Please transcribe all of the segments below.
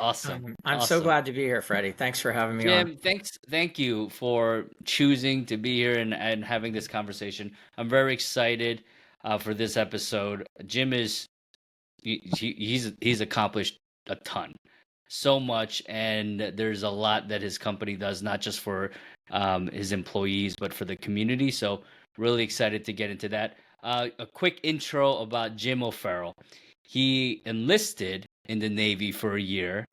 Awesome. I'm so Awesome. glad to be here, Freddie. Thanks for having me on. Jim, thank you for choosing to be here and having this conversation. I'm very excited for this episode. Jim is he's accomplished a ton, so much, and there's a lot that his company does, not just for his employees, but for the community. So really excited to get into that. A quick intro about Jim O'Farrell. He enlisted in the Navy for a year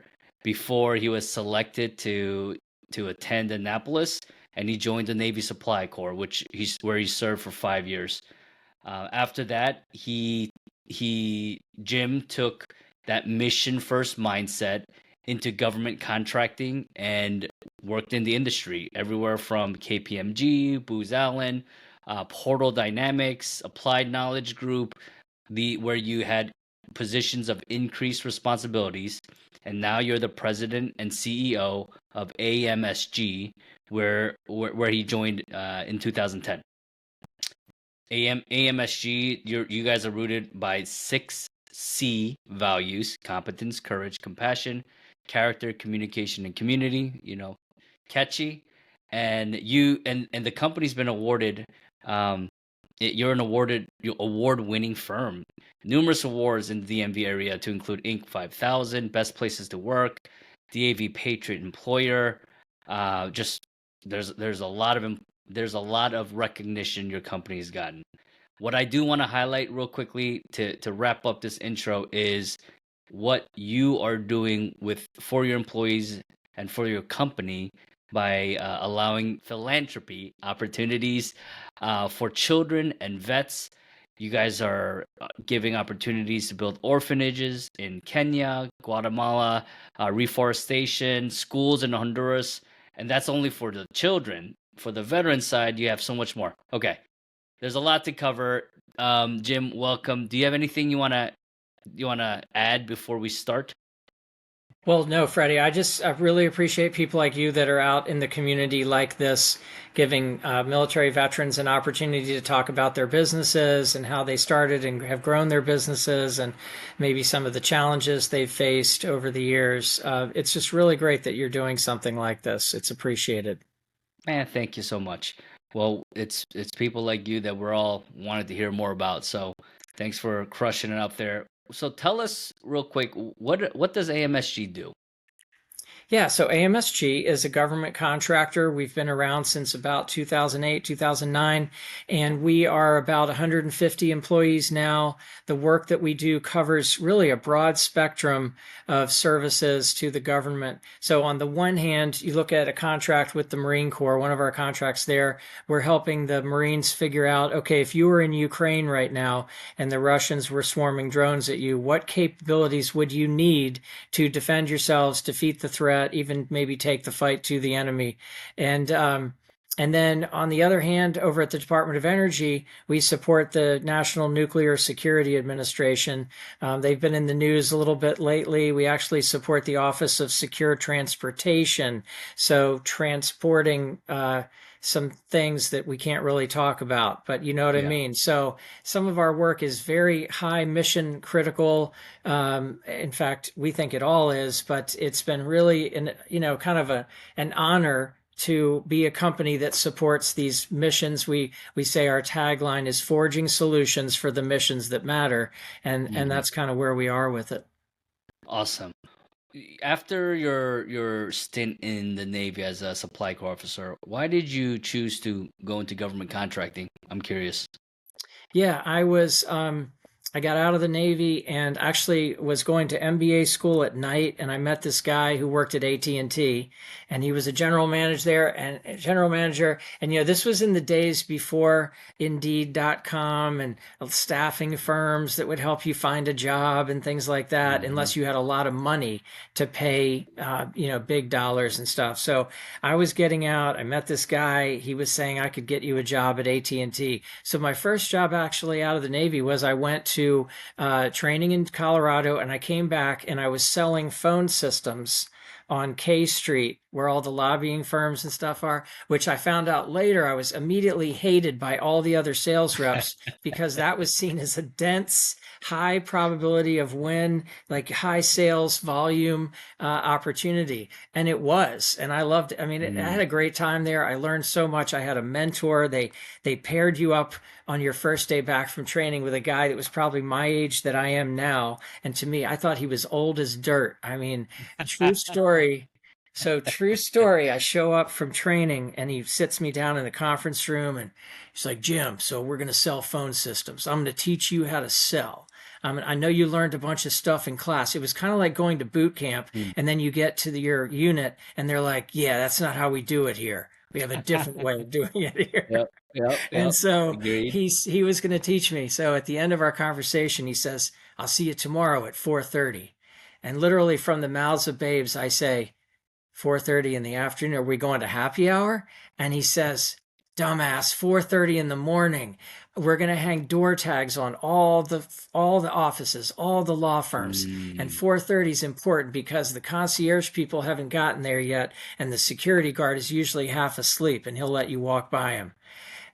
before he was selected to attend Annapolis, and he joined the Navy Supply Corps, which he's where he served for 5 years. After that, Jim took that mission first mindset into government contracting and worked in the industry everywhere from KPMG, Booz Allen, Portal Dynamics, Applied Knowledge Group, the where you had positions of increased responsibilities, and now you're the president and CEO of AMSG, where he joined in 2010. AMSG, you guys are rooted by 6C values: competence, courage, compassion, character, communication, and community. Catchy. And the company's been awarded. You're an award-winning firm. Numerous awards in the DMV area to include Inc. 5000, Best Places to Work, DAV Patriot Employer. Just there's a lot of recognition your company has gotten. What I do want to highlight real quickly to wrap up this intro is what you are doing for your employees and for your company by allowing philanthropy opportunities for children and vets. You guys are giving opportunities to build orphanages in Kenya, Guatemala, reforestation, schools in Honduras, and that's only for the children. For the veteran side, you have so much more. Okay, there's a lot to cover. Jim, welcome. Do you have anything you wanna add before we start? Well, no, Freddie, I really appreciate people like you that are out in the community like this, giving military veterans an opportunity to talk about their businesses and how they started and have grown their businesses and maybe some of the challenges they've faced over the years. It's just really great that you're doing something like this. It's appreciated. Man, thank you so much. Well, it's people like you that we're all wanted to hear more about. So thanks for crushing it up there. So tell us real quick, what does AMSG do? Yeah, so AMSG is a government contractor. We've been around since about 2008, 2009, and we are about 150 employees now. The work that we do covers really a broad spectrum of services to the government. So on the one hand, you look at a contract with the Marine Corps, one of our contracts there, we're helping the Marines figure out, okay, if you were in Ukraine right now and the Russians were swarming drones at you, what capabilities would you need to defend yourselves, defeat the threat, even maybe take the fight to the enemy. And then on the other hand, over at the Department of Energy, we support the National Nuclear Security Administration. They've been in the news a little bit lately. We actually support the Office of Secure Transportation. So transporting some things that we can't really talk about, but you know what I Yeah. mean? So some of our work is very high mission critical. In fact, we think it all is, but it's been really, kind of an honor to be a company that supports these missions. We say our tagline is forging solutions for the missions that matter. And Hmm. that's kind of where we are with it. Awesome. After your stint in the Navy as a supply corps officer, why did you choose to go into government contracting? I'm curious. Yeah, I got out of the Navy and actually was going to MBA school at night, and I met this guy who worked at AT&T, and he was a general manager. And this was in the days before Indeed.com and staffing firms that would help you find a job and things like that, Hmm. unless you had a lot of money to pay, big dollars and stuff. So I was getting out. I met this guy. He was saying I could get you a job at AT&T. So my first job actually out of the Navy was I went to training in Colorado, and I came back and I was selling phone systems on K Street, where all the lobbying firms and stuff are, which I found out later I was immediately hated by all the other sales reps because that was seen as a dense, high probability of win, like high sales volume opportunity. And it was. And I loved it. I mean, I had Mm. a great time there. I learned so much. I had a mentor. They paired you up on your first day back from training with a guy that was probably my age that I am now. And to me, I thought he was old as dirt. I mean, true story. So, true story. I show up from training and he sits me down in the conference room and he's like, Jim, so we're going to sell phone systems. I'm going to teach you how to sell. I know you learned a bunch of stuff in class. It was kind of like going to boot camp, Mm. and then you get to your unit, and they're like, "Yeah, that's not how we do it here. We have a different way of doing it here." Yep, yep, And yep. so Agreed. he was going to teach me. So at the end of our conversation, he says, "I'll see you tomorrow at 4:30." And literally from the mouths of babes, I say, 4:30 in the afternoon, are we going to happy hour? And he says, dumbass, 4:30 in the morning. We're going to hang door tags on all the offices, all the law firms. And Mm. 4:30 is important because the concierge people haven't gotten there yet, and the security guard is usually half asleep, and he'll let you walk by him.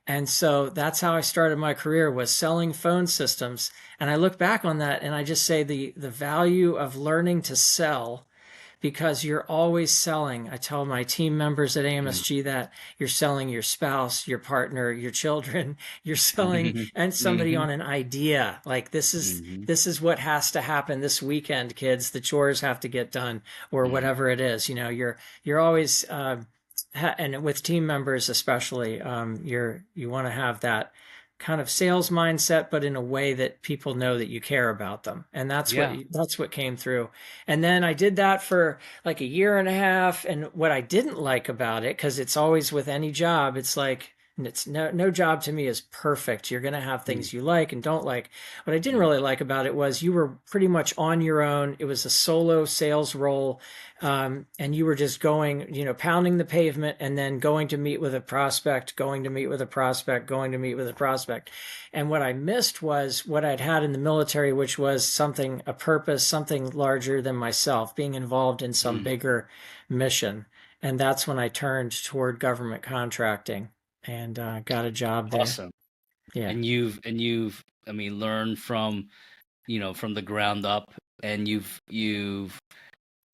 And so that's how I started my career, was selling phone systems. And I look back on that and I just say the value of learning to sell, because you're always selling. I tell my team members at Mm. AMSG that you're selling your spouse, your partner, your children, you're selling and somebody Mhm. on an idea. Like Mhm. this is what has to happen this weekend, kids. The chores have to get done or Mm. whatever it is. You're always and with team members especially, you want to have that kind of sales mindset, but in a way that people know that you care about them, and Yeah. that's what came through. And then I did that for like a year and a half. And what I didn't like about it, because it's always with any job, it's like it's no job to me is perfect. You're going to have Mm. things you like and don't like. What I didn't Mm. really like about it was you were pretty much on your own. It was a solo sales role, and you were just going, pounding the pavement and then going to meet with a prospect, going to meet with a prospect, going to meet with a prospect. And what I missed was what I'd had in the military, which was something, a purpose, something larger than myself, being involved in some Mm. bigger mission. And that's when I turned toward government contracting and got a job there. Awesome. Yeah. And you've I mean learned from, from the ground up, and you've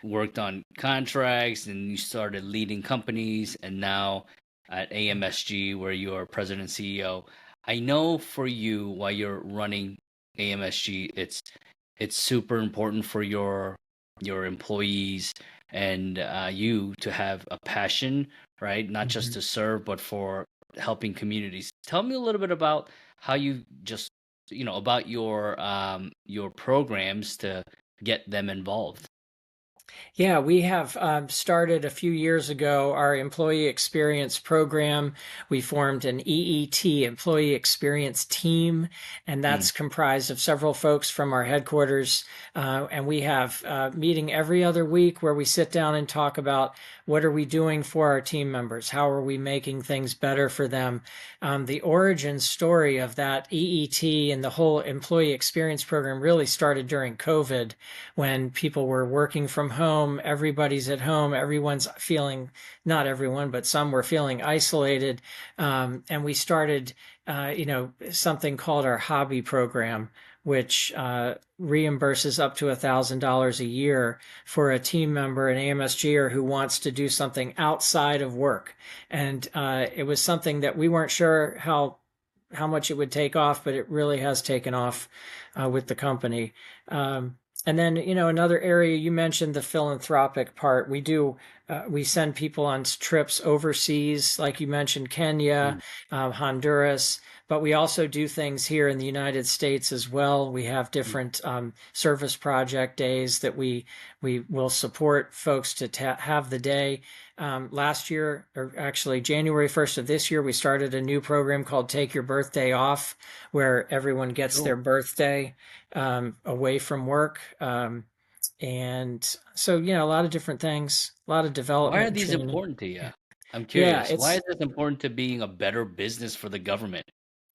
worked on contracts, and you started leading companies, and now at AMSG where you are president and CEO. I know for you, while you're running AMSG, it's super important for your employees and you to have a passion, right? Not just Mhm. to serve, but for helping communities. Tell me a little bit about how you just, about your programs to get them involved. Yeah, we have started a few years ago our employee experience program. We formed an EET, Employee Experience Team, and Mm. that's comprised of several folks from our headquarters. And we have a meeting every other week where we sit down and talk about what are we doing for our team members? How are we making things better for them? The origin story of that EET and the whole employee experience program really started during COVID, when people were working from home, everybody's at home, everyone's feeling, not everyone, but some were feeling isolated. And we started, something called our hobby program, which reimburses up to $1,000 a year for a team member, an AMSGer who wants to do something outside of work. And it was something that we weren't sure how much it would take off, but it really has taken off with the company. And then, another area you mentioned, the philanthropic part. We send people on trips overseas, like you mentioned, Kenya, Mm. Honduras, but we also do things here in the United States as well. We have Mm. different service project days that we will support folks to have the day. Last year, or actually January 1st of this year, we started a new program called Take Your Birthday Off, where everyone gets Cool. their birthday away from work. And so, a lot of different things, a lot of Why development are and these training. important to you? I'm Yeah, curious. Why it's is this important to being a better business for the government?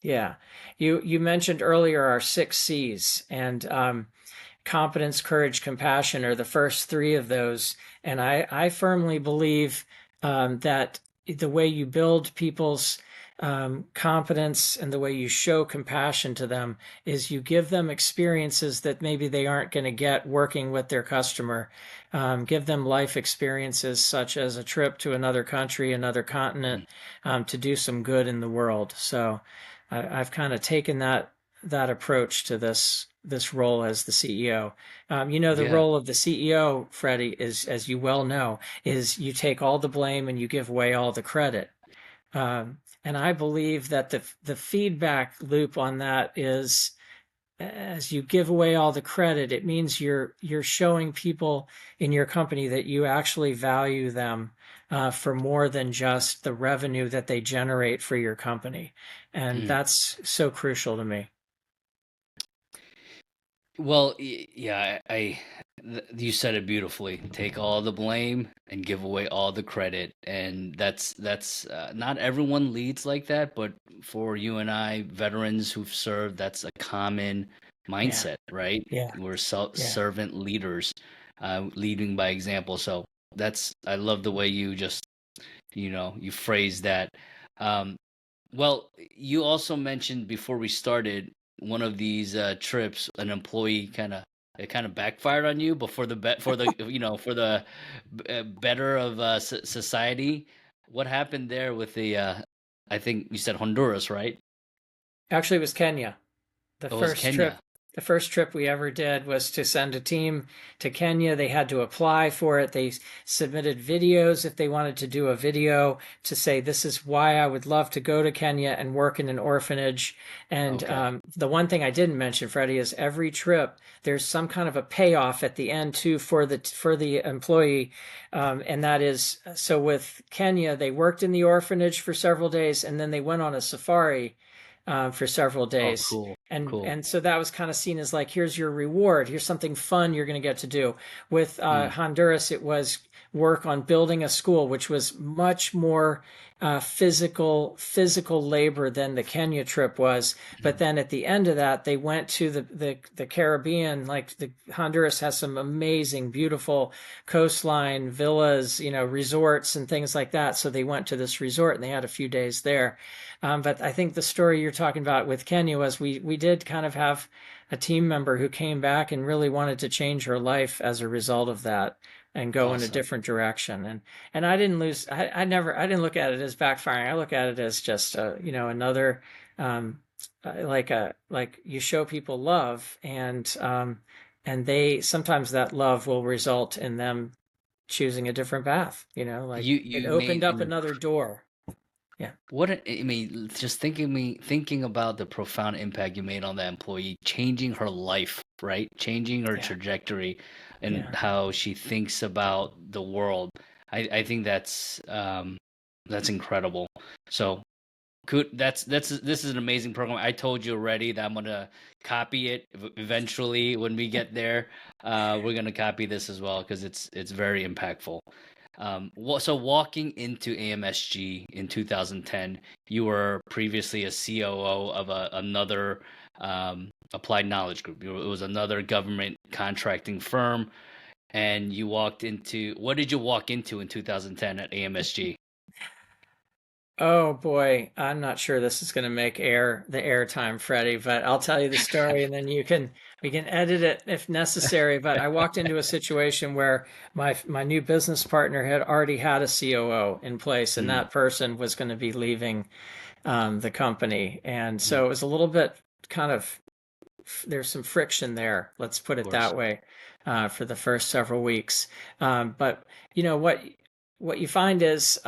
yeah. You mentioned earlier our 6 C's, and competence, courage, compassion are the first three of those. And I firmly believe that the way you build people's competence and the way you show compassion to them is you give them experiences that maybe they aren't going to get working with their customer. Give them life experiences such as a trip to another country, another continent, to do some good in the world. So I've kind of taken that approach to this role as the CEO. The Yeah. role of the CEO, Freddie, is, as you well know, is you take all the blame and you give away all the credit. And I believe that the feedback loop on that is, as you give away all the credit, it means you're showing people in your company that you actually value them for more than just the revenue that they generate for your company, and Mm. that's so crucial to me. Well, yeah, you said it beautifully. Take all the blame and give away all the credit, and that's not everyone leads like that, but for you and I, veterans who've served, that's a common Yeah, mindset, right? yeah, We're yeah. servant leaders, leading by example. So I love the way you just you phrase that. Um, well, you also mentioned before we started one of these trips, an employee kind of backfired on you, but for the for the better of society. What happened there with the? I think you said Honduras, right? Actually, it was Kenya. the Oh, it was first trip Kenya. the first trip we ever did was to send a team to Kenya. They had to apply for it. They submitted videos if they wanted to do a video to say, this is why I would love to go to Kenya and work in an orphanage. And Okay. the one thing I didn't mention, Freddie, is every trip there's some kind of a payoff at the end too for the employee, and that is, so with Kenya, they worked in the orphanage for several days, and then they went on a safari for several Oh, days. cool, And cool. so that was kind of seen as like, here's your reward. Here's something fun you're going to get to do. With Mm, Honduras, it was work on building a school, which was much more physical labor than the Kenya trip was. But then at the end of that, they went to the Caribbean. Like Honduras has some amazing, beautiful coastline villas, resorts and things like that. So they went to this resort and they had a few days there. But I think the story you're talking about with Kenya was we did kind of have a team member who came back and really wanted to change her life as a result of that and go in a awesome. different direction. And I didn't lose. I didn't look at it as backfiring. I look at it as just another, like you show people love, and they sometimes that love will result in them choosing a different path. Like it You opened made up an another door. Yeah, I mean, just thinking about the profound impact you made on that employee, changing her life, right? Changing her yeah, trajectory and yeah. how she thinks about the world. I think that's incredible. So good. This is an amazing program. I told you already that I'm gonna copy it eventually when we get there. We're gonna copy this as well because it's very impactful. So walking into AMSG in 2010, you were previously a COO of another applied knowledge group. It was another government contracting firm, and you walked into what did you walk into in 2010 at AMSG? Oh boy, I'm not sure this is going to make the air time, Freddie, but I'll tell you the story and then we can edit it if necessary. But I walked into a situation where my new business partner had already had a COO in place, and Mm, that person was going to be leaving the company, and mm, so it was a little bit kind of, there's some friction there. Let's put of it course. that way, for the first several weeks. But you know what you find is,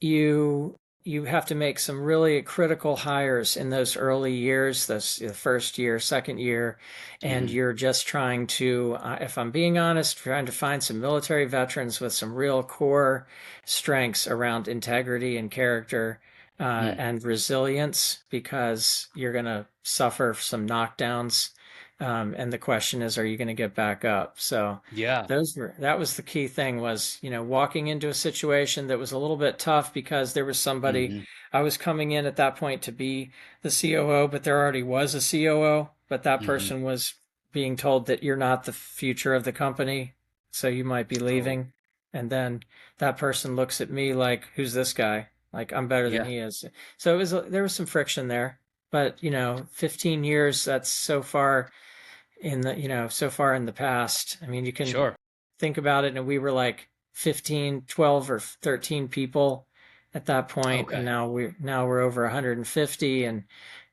you you have to make some really critical hires in those early years, those the first year, second year, and Hmm. you're just trying to, if I'm being honest, trying to find some military veterans with some real core strengths around integrity and character, Mm. and resilience, because you're going to suffer some knockdowns. And the question is, are you going to get back up? So Yeah. that was the key thing, was walking into a situation that was a little bit tough because there was somebody. Hmm. I was coming in at that point to be the COO, but there already was a COO, but that Hmm. person was being told that you're not the future of the company, so you might be Totally. leaving. And then that person looks at me like, who's this guy? Like, I'm better than Yeah, he is. So there was some friction there. But, 15 years, that's so far so far in the past. I mean, you can sure. think about it, and we were like 15, 12, or 13 people at that point, and Okay. now we're over 150,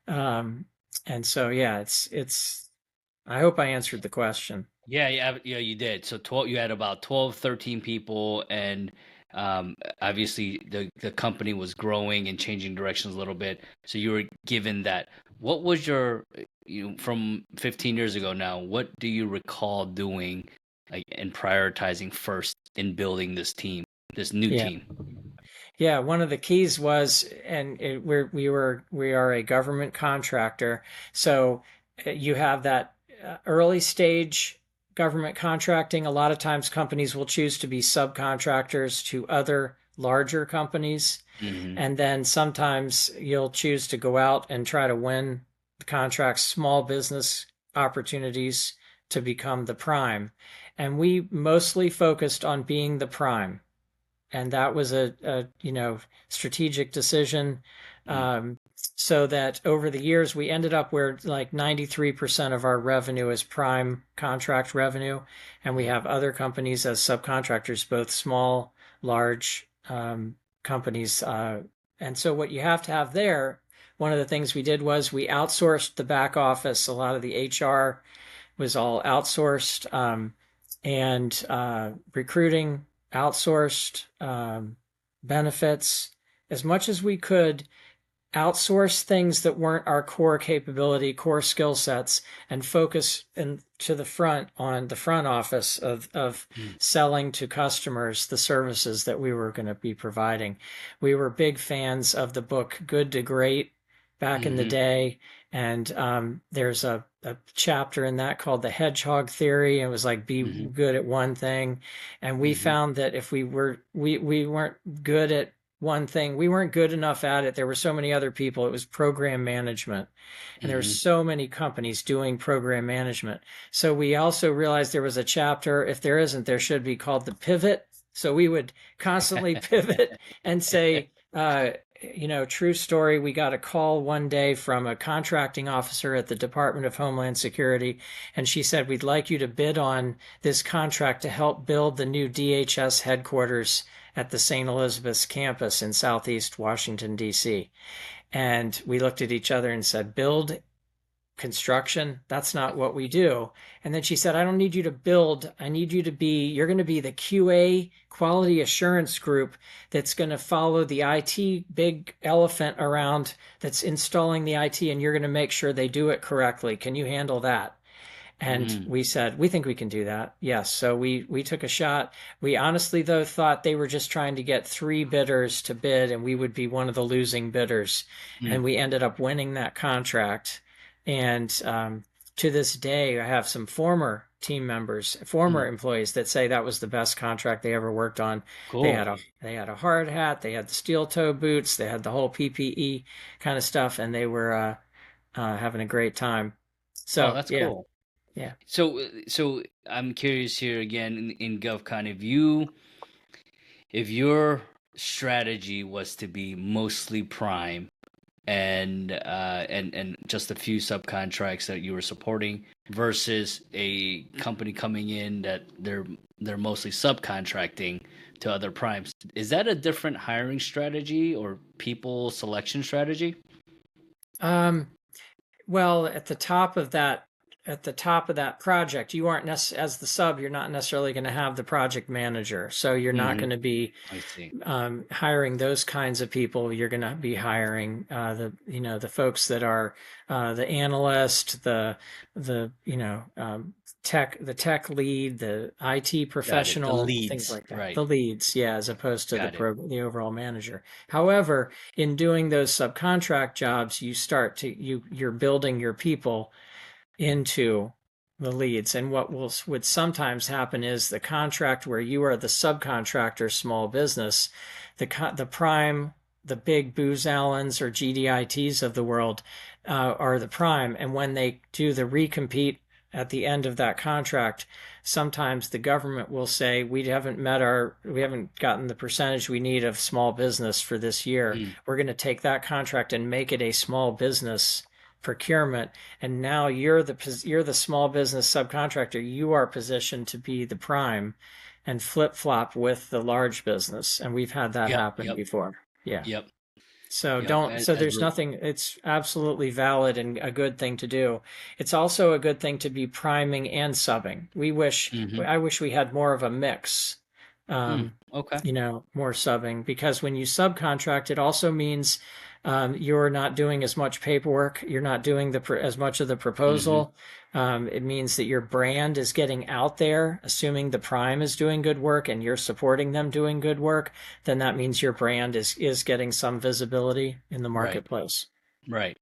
um, and so yeah, it's. I hope I answered the question. Yeah, yeah, yeah, you did. So 12, you had about 12, 13 people, and obviously the company was growing and changing directions a little bit. So you were given that. What was your, from 15 years ago now, what do you recall doing, like, and prioritizing first in building this team, this new Yeah. team? Yeah, one of the keys was, and we are a government contractor, so you have that early stage government contracting. A lot of times, companies will choose to be subcontractors to other larger companies, Hmm. and then sometimes you'll choose to go out and try to win the contracts, small business opportunities to become the prime. And we mostly focused on being the prime, and that was a strategic decision, so that over the years we ended up where like 93% of our revenue is prime contract revenue, and we have other companies as subcontractors, both small, large companies. And so what you have to have there, one of the things we did was we outsourced the back office. A lot of the HR was all outsourced, and recruiting outsourced, benefits, as much as we could outsource things that weren't our core capability, core skill sets, and focus to the front on the front office of selling to customers the services that we were going to be providing. We were big fans of the book Good to Great back in the Hmm. day. And there's a chapter in that called the hedgehog theory. It was like be Hmm. good at one thing. And we Hmm. found that if we weren't good at one thing, we weren't good enough at it. There were so many other people. It was program management. And there were Hmm. so many companies doing program management. So we also realized there was a chapter, if there isn't, there should be, called the pivot. So we would constantly pivot and say, true story. We got a call one day from a contracting officer at the Department of Homeland Security, and she said, we'd like you to bid on this contract to help build the new DHS headquarters at the St. Elizabeth's campus in Southeast Washington, D.C. And we looked at each other and said, build construction? That's not what we do. And then she said, I don't need you to build. I need you to you're going to be the QA quality assurance group that's going to follow the IT big elephant around that's installing the IT, and you're going to make sure they do it correctly. Can you handle that? And Hmm. we said, we think we can do that. Yes. So we took a shot. We honestly, though, thought they were just trying to get three bidders to bid, and we would be one of the losing bidders. And we ended up winning that contract. And to this day, I have some former team members, former Hmm. employees, that say that was the best contract they ever worked on. They Cool. had a hard hat, they had the steel toe boots, they had the whole PPE kind of stuff, and they were having a great time. Oh, So that's yeah, cool. yeah. So I'm curious here again in GovCon, if your strategy was to be mostly prime and just a few subcontracts that you were supporting versus a company coming in that they're mostly subcontracting to other primes, is that a different hiring strategy or people selection strategy? Um, well, at the top of that project, you aren't as the sub, you're not necessarily going to have the project manager, so you're not Hmm. going to be I see. hiring those kinds of people. You're going to be hiring the folks that are the analyst, the tech lead, the IT Got it. The professional, things leads, like that. right? The leads, yeah, as opposed to Got it. the overall manager. However, in doing those subcontract jobs, you're building your people into the leads. And would sometimes happen is the contract where you are the subcontractor, small business, the prime, the big Booz Allens or GDITs of the world are the prime. And when they do the recompete at the end of that contract, sometimes the government will say, we haven't gotten the percentage we need of small business for this year. Mm. We're going to take that contract and make it a small business procurement. And now you're the small business subcontractor. You are positioned to be the prime and flip flop with the large business. And we've had that Yep, happen yep, before. Yeah. yep, So yep. don't, so there's nothing, it's absolutely valid and a good thing to do. It's also a good thing to be priming and subbing. Mm-hmm. I wish we had more of a mix, Mm, um, okay. more subbing, because when you subcontract, it also means you're not doing as much paperwork. You're not doing as much of the Mm-hmm. proposal. It means that your brand is getting out there, assuming the prime is doing good work and you're supporting them doing good work, then that means your brand is getting some visibility in the Right, marketplace. right.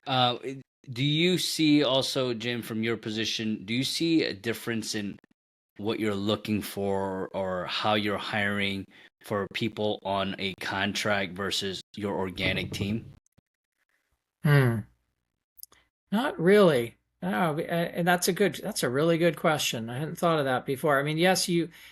Uh, do you see also, Jim, from your position, do you see a difference in what you're looking for or how you're hiring for people on a contract versus your organic team? Hmm. Not really. No, and that's a really good question. I hadn't thought of that before. I mean, yes,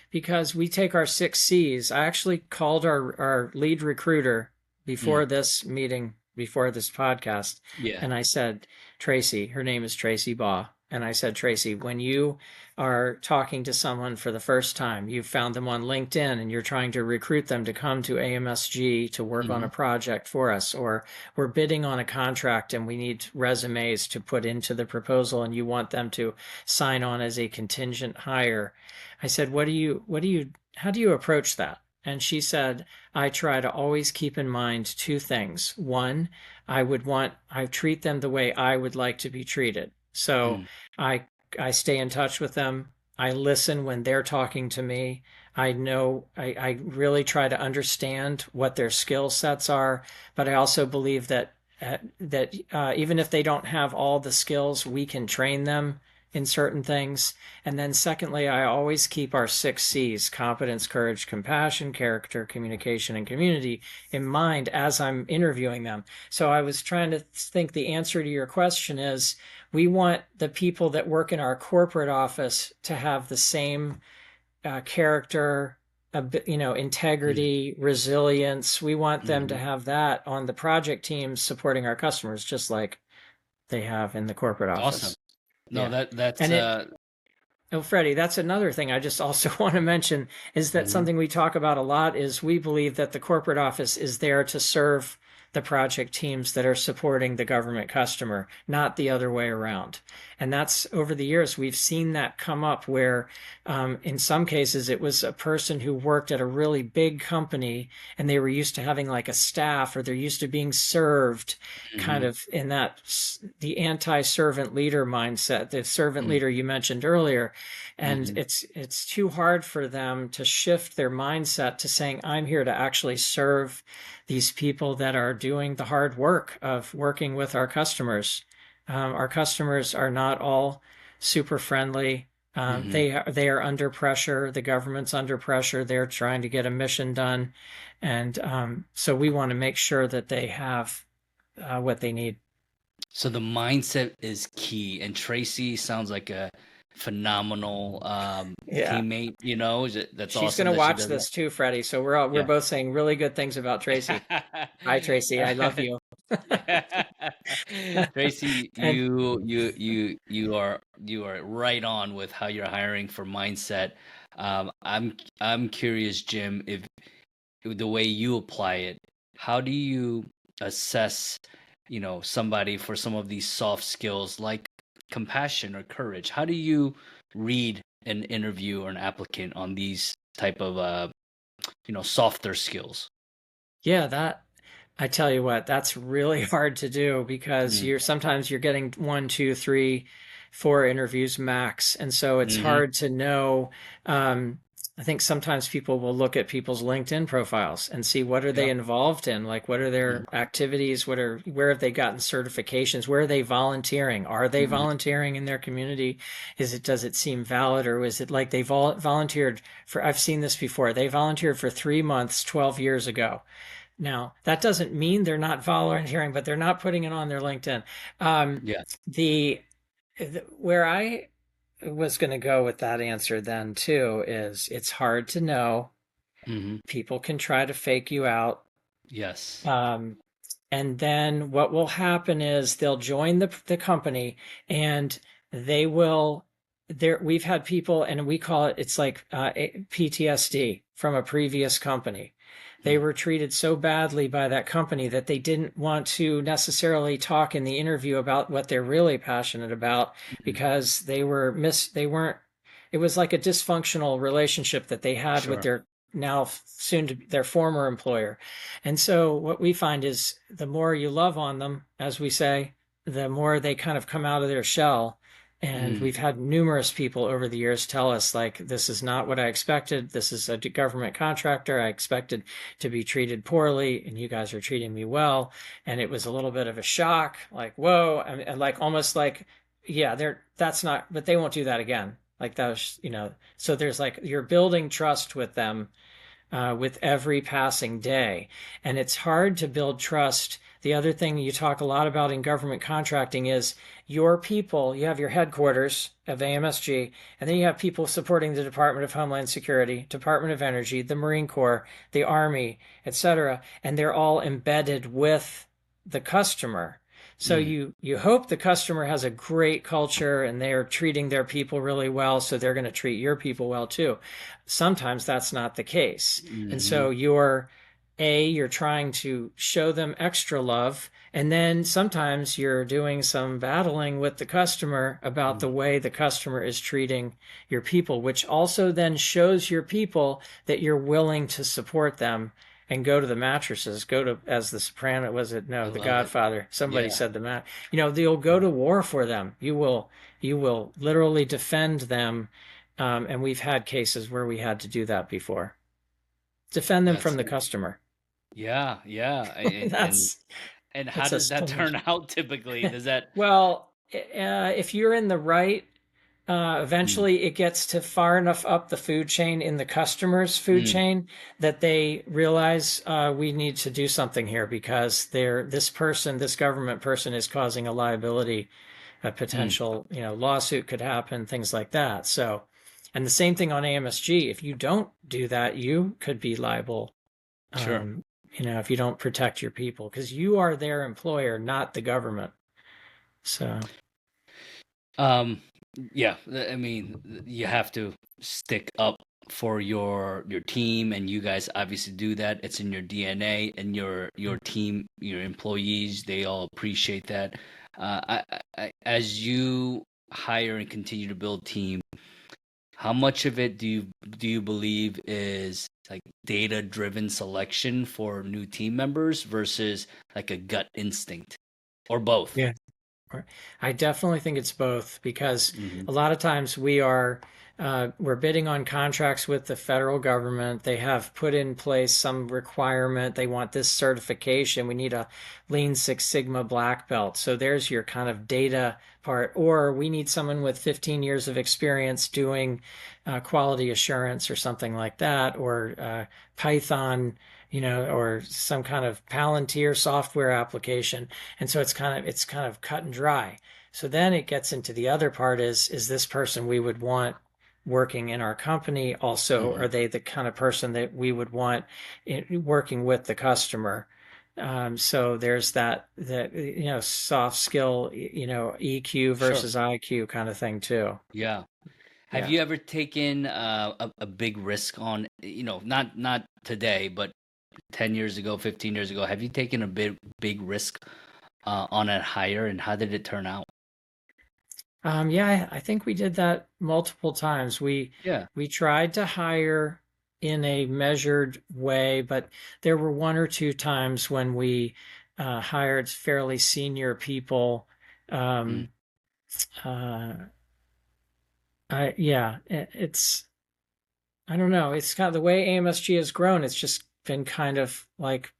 because we take our 6 Cs. I actually called our lead recruiter Mm, before this meeting, before this podcast, yeah. and I said, Tracy, her name is Tracy Baugh. And I said, Tracy, when you are talking to someone for the first time, you found them on LinkedIn and you're trying to recruit them to come to AMSG to work on Hmm. a project for us, or we're bidding on a contract and we need resumes to put into the proposal and you want them to sign on as a contingent hire. I said, how do you approach that? And she said, I try to always keep in mind two things. One, I treat them the way I would like to be treated. So Mm, I, I stay in touch with them. I listen when they're talking to me. I really try to understand what their skill sets are, but I also believe that even if they don't have all the skills, we can train them in certain things. And then secondly, I always keep our 6 C's: competence, courage, compassion, character, communication, and community in mind as I'm interviewing them. So I was trying to think the answer to your question is we want the people that work in our corporate office to have the same character, mm. integrity, resilience. We want them to Mhm. have that on the project teams supporting our customers, just like they have in the corporate Awesome. office. No, Yeah. that's And oh, Freddie, that's another thing I just also want to mention is that mhm. something we talk about a lot is we believe that the corporate office is there to serve the project teams that are supporting the government customer, not the other way around. And that's over the years, we've seen that come up where in some cases it was a person who worked at a really big company and they were used to having like a staff, or they're used to being served kind Mhm. of in the anti-servant leader mindset, the servant Mm, leader you mentioned earlier. And mhm. it's too hard for them to shift their mindset to saying, I'm here to actually serve these people that are doing the hard work of working with our customers. Our customers are not all super friendly. Mhm. They are under pressure. The government's under pressure. They're trying to get a mission done, and so we want to make sure that they have what they need. So the mindset is key, and Tracy sounds like a phenomenal Yeah, teammate. That's she's going awesome to that she watch does that. this too, Freddie. So we're Yeah. both saying really good things about Tracy. Hi, Tracy. I love you. Tracy, And you are right on with how you're hiring for mindset. I'm curious, Jim, if the way you apply it, how do you assess, somebody for some of these soft skills like compassion or courage? How do you read an interview or an applicant on these type of softer skills? yeah, that I tell you what, that's really hard to do because Mm. you're getting one, two, three, four interviews max, and so it's Mm-hmm. hard to know. Um, I think sometimes people will look at people's LinkedIn profiles and see what are they Yeah. involved in, like what are their activities, where have they gotten certifications, where are they volunteering, are they Mm-hmm. volunteering in their community, does it seem valid, or is it like they volunteered for? I've seen this before. They volunteered for 3 months 12 years ago. Now, that doesn't mean they're not volunteering, but they're not putting it on their LinkedIn. Um, Yeah. the where I was going to go with that answer then too is it's hard to know. Hmm. People can try to fake you out. Yes. Um, and then what will happen is they'll join the company and they will there we've had people and we call it it's like PTSD from a previous company. They Mm-hmm. were treated so badly by that company that they didn't want to necessarily talk in the interview about what they're really passionate about because they weren't it was like a dysfunctional relationship that they had with Sure. their now soon to their former employer. And so what we find is the more you love on them, as we say, the more they kind of come out of their shell. And Mm. we've had numerous people over the years tell us, like, this is not what I expected. This is a government contractor. I expected to be treated poorly, and you guys are treating me well. And it was a little bit of a shock, like, whoa, and like almost like, yeah, that's not, but they won't do that again. Like that was, so there's like you're building trust with them with every passing day. And it's hard to build trust. The other thing you talk a lot about in government contracting is your people, you have your headquarters of AMSG, and then you have people supporting the Department of Homeland Security, Department of Energy, the Marine Corps, the Army, etc. And they're all embedded with the customer. So Mm. you hope the customer has a great culture and they're treating their people really well, so they're going to treat your people well too. Sometimes that's not the case. And Hmm. so you're trying to show them extra love. And then sometimes you're doing some battling with the customer about the way the customer is treating your people, which also then shows your people that you're willing to support them and go to the mattresses, go to, as the Soprano, was it? I No, the love it. Godfather. Somebody Yeah. said you'll go to war for them. You will literally defend them and we've had cases where we had to do that before. Defend them from That's the customer. yeah, yeah. And that's and how that's a does that story. turn out typically? Does that Well, if you're in the right, mm, eventually it gets to far enough up the food chain in the customer's food mm, chain that they realize we need to do something here because this government person is causing a liability, a mm, potential, lawsuit could happen, things like that. So, and the same thing on AMSG. If you don't do that, you could be liable. sure. If you don't protect your people, because you are their employer, not the government. So, Um, yeah, I mean, you have to stick up for your team, and you guys obviously do that. It's in your DNA, and your team, your employees, they all appreciate that. As you hire and continue to build team, how much of it do you believe is like data-driven selection for new team members versus like a gut instinct, or both? yeah. I definitely think it's both because Hmm. a lot of times we're bidding on contracts with the federal government. They have put in place some requirement. They want this certification. We need a Lean Six Sigma black belt. So there's your kind of data part. Or we need someone with 15 years of experience doing quality assurance or something like that, or Python, or some kind of Palantir software application. And so it's kind of cut and dry. So then it gets into the other part is this person we would want working in our company? Also, Hmm. are they the kind of person that we would want working with the customer? So there's that soft skill, EQ Sure. versus IQ kind of thing too. Yeah. Have Yeah. you ever taken a big risk on, not today, but 10 years ago, 15 years ago? Have you taken a big risk on a hire, and how did it turn out? Yeah, I think we did that multiple times. Yeah. We tried to hire in a measured way, but there were one or two times when we hired fairly senior people. Mm. Um, uh, it's I don't know. It's kind of the way AMSG has grown. It's just been kind of like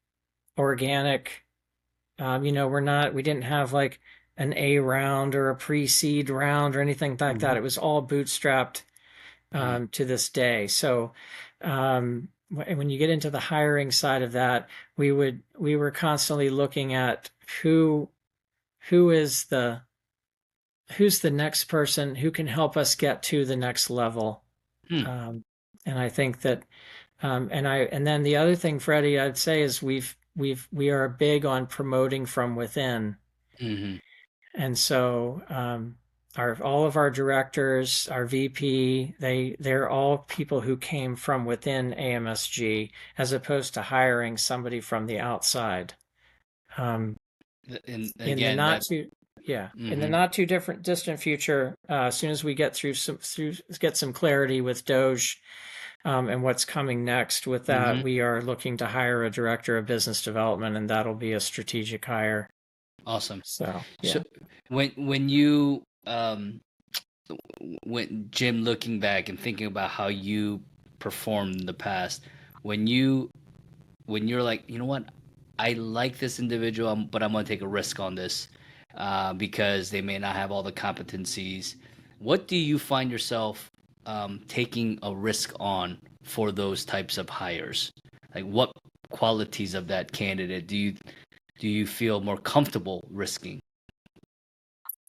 organic. We didn't have like an A round or a pre-seed round or anything like that. Hmm. It was all bootstrapped Mm. to this day. So when you get into the hiring side of that, we were constantly looking at who is the who's the next person who can help us get to the next level. Hmm. Um, and I think that and then the other thing, Freddie, I'd say is we are big on promoting from within. Hmm. And so our all of our directors, our VP, they're all people who came from within AMSG as opposed to hiring somebody from the outside. Um, And in the again, not that. too in the Hmm. not too different distant future, as soon as we get get some clarity with Doge and what's coming next with that, Hmm. we are looking to hire a director of business development, and that'll be a strategic hire. Awesome. So So yeah. when you when Jim, looking back and thinking about how you performed in the past, when you when you're like, you know what, I like this individual, but I'm gonna take a risk on this because they may not have all the competencies. What do you find yourself taking a risk on for those types of hires? Like, what qualities of that candidate do you feel more comfortable risking?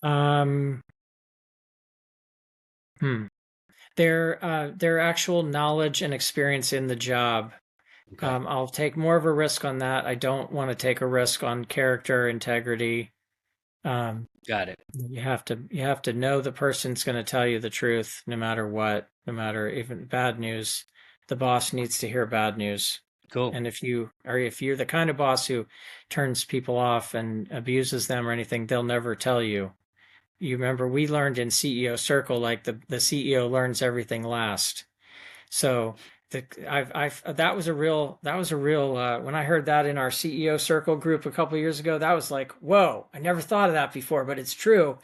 Um, hmm. Their actual knowledge and experience in the job. Okay, I'll take more of a risk on that. I don't want to take a risk on character, integrity. Um, got it. you have to know the person's going to tell you the truth, no matter what, no matter even bad news. The boss needs to hear bad news. Cool. And if you're the kind of boss who turns people off and abuses them or anything, they'll never tell you. You remember we learned in CEO Circle, like the CEO learns everything last. So that was a real when I heard that in our CEO circle group a couple of years ago, that was like, whoa, I never thought of that before, but it's true.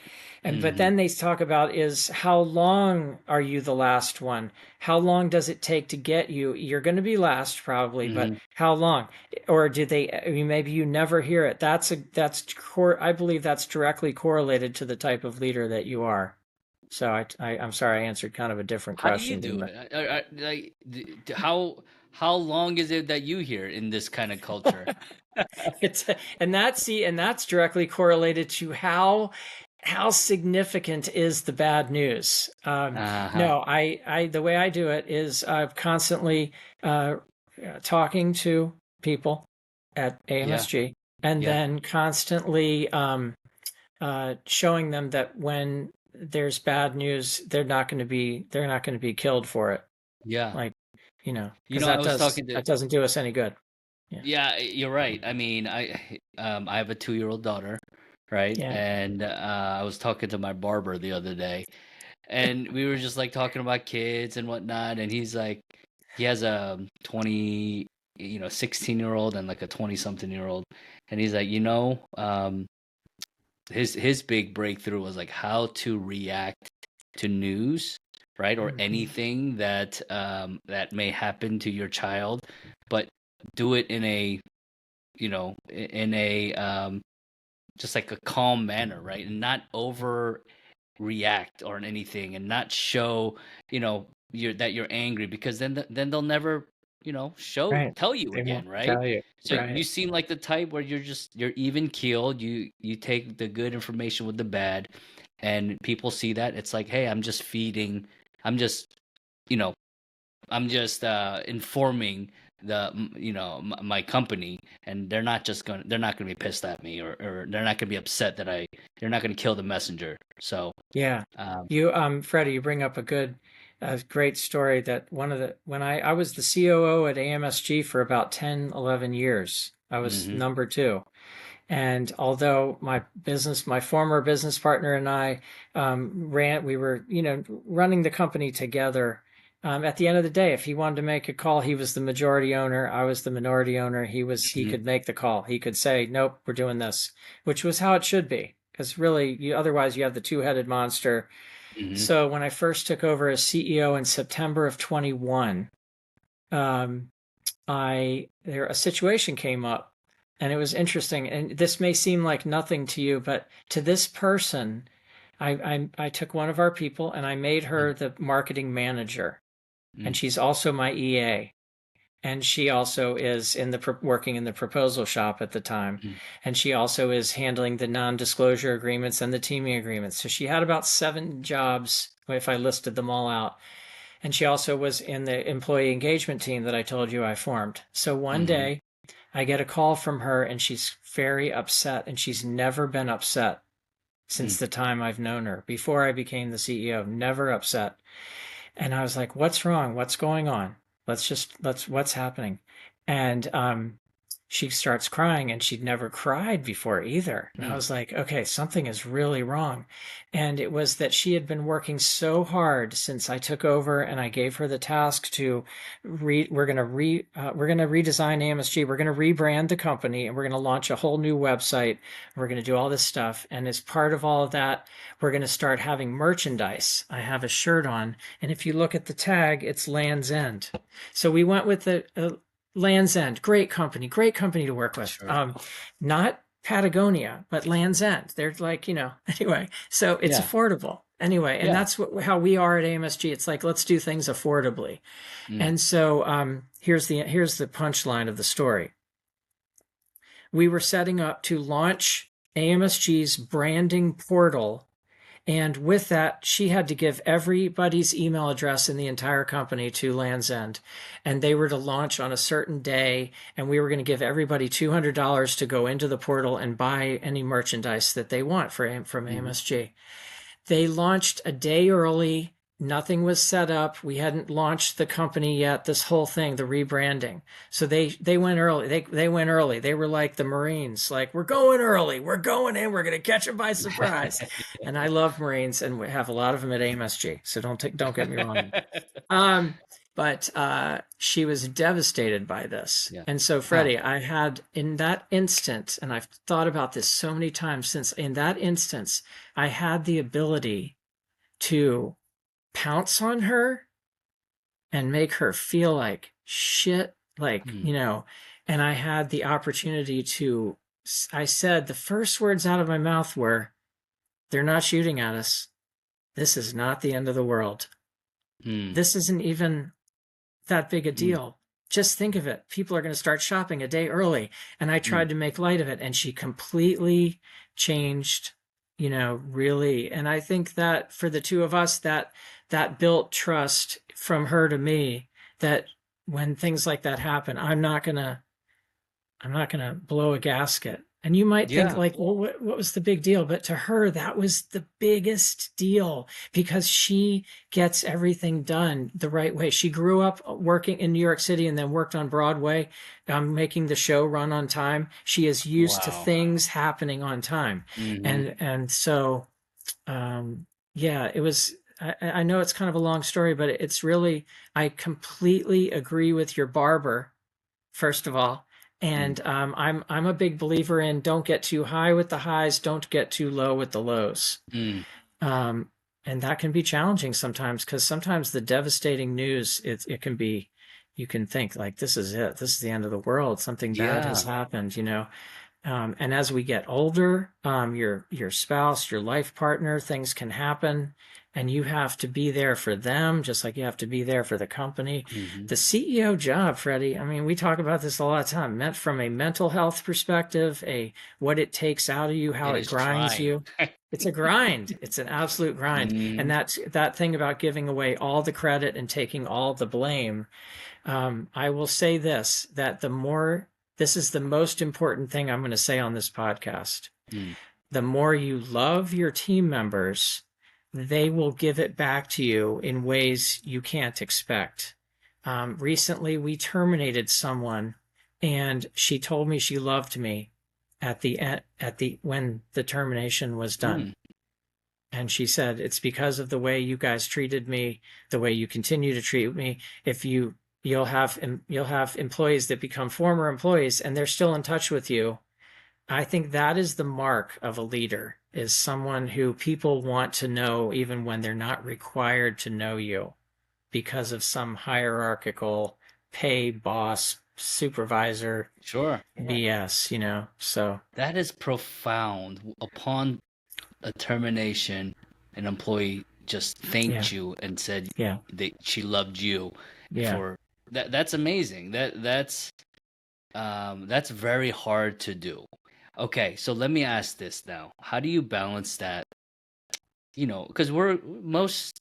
And but Hmm. then they talk about is how long are you the last one? How long does it take to get you? You're going to be last probably, but Hmm. how long? Or did they? I mean, maybe you never hear it. I believe that's directly correlated to the type of leader that you are. So I'm sorry I answered kind of a different How do you question, do didn't I? it? Like, how long is it that you here in this kind of culture? It's and that's directly correlated to how significant is the bad news. Uh-huh. No, I the way I do it is I'm constantly uh, talking to people at Yeah. AMSG and Yeah. then constantly showing them that when there's bad news, they're not going to be killed for it. Yeah. Like, You because know, I was talking to. that doesn't do us any good. Yeah. Yeah, you're right. I mean, I have a 2-year-old daughter, right? Yeah. And I was talking to my barber the other day, and we were just like talking about kids and whatnot, and he's like, he has a 16-year-old and like a 20 something year old, and he's like, his big breakthrough was like how to react to news, right? Or Mhm. anything that may happen to your child, but do it in a, in a just like a calm manner, right? And not overreact or anything, and not show, you're angry, because then they'll never, Right. tell you They again, won't right? tell you. So you Right. seem like the type where you're even keeled. You take the good information with the bad, and people see that. It's like, hey, I'm just, you know, I'm just informing my company, and they're not gonna be pissed at me, or they're not gonna be upset that they're not gonna kill the messenger. So Yeah. um, Freddie, you bring up a great story that when I was the COO at AMSG for about 10, 11 years. I was mhm, number two. And although my former business partner and I we were, running the company together. At the end of the day, if he wanted to make a call, he was the majority owner. I was the minority owner. He mhm, could make the call. He could say, "Nope, we're doing this," which was how it should be. Because really, otherwise you have the two-headed monster. mhm, So when I first took over as CEO in September of 21, um, a situation came up, and it was interesting. And this may seem like nothing to you, but to this person, I took one of our people and I made her the marketing manager, and mhm, she's also my EA. and she also is working in the proposal shop at the time, Mm. and she also is handling the non-disclosure agreements and the teaming agreements. So she had about 7 jobs if I listed them all out. And she also was in the employee engagement team that I told you I formed. So one Mm-hmm. day I get a call from her, and she's very upset, and she's never been upset since Mm. the time I've known her. Before I became the CEO, never upset. And I was like, "What's wrong? What's going on? What's happening?" And she starts crying, and she'd never cried before either. And I Mm. was like, "Okay, something is really wrong." And it was that she had been working so hard since I took over, and I gave her the task to we're going to redesign AMSG. We're going to rebrand the company, and we're going to launch a whole new website. We're going to do all this stuff. And as part of all of that, we're going to start having merchandise. I have a shirt on, and if you look at the tag, it's Land's End. So we went with the Land's End. Great company to work with. Sure. Not Patagonia, but Land's End. They're like, anyway, so it's Yeah. affordable. Anyway, and Yeah. that's how we are at AMSG. It's like, let's do things affordably. Mm. And so here's the punchline of the story. We were setting up to launch AMSG's branding portal. And with that, she had to give everybody's email address in the entire company to Land's End. And they were to launch on a certain day. And we were going to give everybody $200 to go into the portal and buy any merchandise that they want from Mm-hmm. AMSG. They launched a day early. Nothing was set up. We hadn't launched the company yet. This whole thing, the rebranding. So they went early. They went early. They were like the Marines, like, we're going early. We're going in. We're going to catch them by surprise. And I love Marines, and we have a lot of them at AMSG. So don't get me wrong. But she was devastated by this. Yeah. And so, Wow. Freddie, I had in that instant, and I've thought about this so many times since, in that instance, I had the ability to pounce on her and make her feel like shit, like, Mm. and I had the opportunity to, I said, the first words out of my mouth were, "They're not shooting at us. This is not the end of the world. Mm. This isn't even that big a Mm. deal. Just think of it. People are going to start shopping a day early." And I tried Mm. to make light of it, and she completely changed, really. And I think that for the two of us, that built trust from her to me, that when things like that happen, I'm not going to blow a gasket. And you might think Yeah. like, well, what was the big deal? But to her, that was the biggest deal, because she gets everything done the right way. She grew up working in New York City and then worked on Broadway, making the show run on time. She is used to Wow. things happening on time. Mm-hmm. And so, yeah, it was, I know it's kind of a long story, but it's really, I completely agree with your barber, first of all. Mm. And I'm a big believer in, don't get too high with the highs, don't get too low with the lows. Mm. Um, and that can be challenging sometimes, because sometimes the devastating news, it can be, you can think like, this is it, this is the end of the world, something bad has Yeah. happened. And as we get older, your spouse, your life partner, things can happen, and you have to be there for them, just like you have to be there for the company. Mm-hmm. The CEO job, Freddie, I mean, we talk about this a lot of time, meant from a mental health perspective, what it takes out of you, how It it is grinds trying. you. It's a grind. It's an absolute grind. And Mm-hmm. that's that thing about giving away all the credit and taking all the blame. I will say this, that this is the most important thing I'm going to say on this podcast. Mm. The more you love your team members, they will give it back to you in ways you can't expect. Recently, we terminated someone, and she told me she loved me when the termination was done. Mm. And she said, "It's because of the way you guys treated me, the way you continue to treat me. If you'll have employees that become former employees, and they're still in touch with you." I think that is the mark of a leader, is someone who people want to know even when they're not required to know you because of some hierarchical pay boss supervisor Sure. BS. So That is profound. Upon a termination, an employee just yeah, thanked you and said yeah, that she loved you yeah, for that's amazing. That's very hard to do. Okay, so let me ask this now. How do you balance that? Because we're most